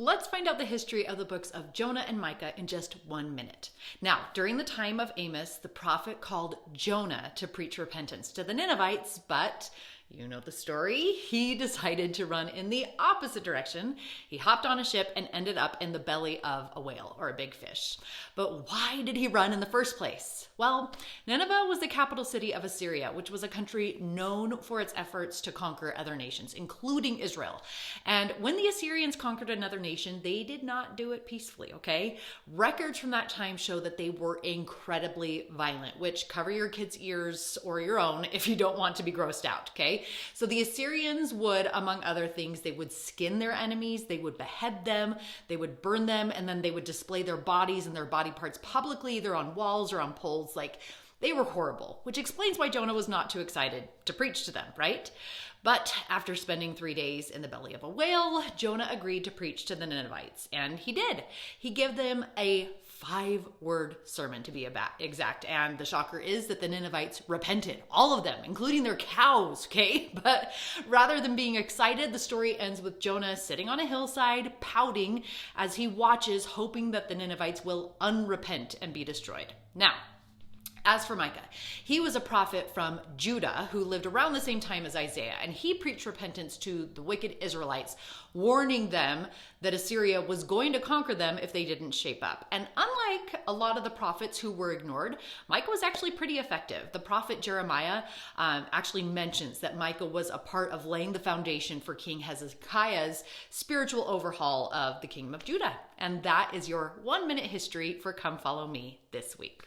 Let's find out the history of the books of Jonah and Micah in just 1 minute. Now, during the time of Amos, the prophet called Jonah to preach repentance to the Ninevites, but you know the story. He decided to run in the opposite direction. He hopped on a ship and ended up in the belly of a whale or a big fish. But why did he run in the first place? Well, Nineveh was the capital city of Assyria, which was a country known for its efforts to conquer other nations, including Israel. And when the Assyrians conquered another nation, they did not do it peacefully, okay? Records from that time show that they were incredibly violent, which cover your kids' ears or your own if you don't want to be grossed out, okay? So the Assyrians would, among other things, they would skin their enemies, they would behead them, they would burn them, and then they would display their bodies and their body parts publicly, either on walls or on poles. Like, they were horrible, which explains why Jonah was not too excited to preach to them, right? But after spending 3 days in the belly of a whale, Jonah agreed to preach to the Ninevites, and he did. He gave them a 5-word sermon, to be exact. And the shocker is that the Ninevites repented, all of them, including their cows, okay? But rather than being excited, the story ends with Jonah sitting on a hillside, pouting as he watches, hoping that the Ninevites will unrepent and be destroyed. Now, as for Micah, he was a prophet from Judah who lived around the same time as Isaiah, and he preached repentance to the wicked Israelites, warning them that Assyria was going to conquer them if they didn't shape up. And unlike a lot of the prophets who were ignored, Micah was actually pretty effective. The prophet Jeremiah actually mentions that Micah was a part of laying the foundation for King Hezekiah's spiritual overhaul of the kingdom of Judah. And that is your 1-minute history for Come Follow Me this week.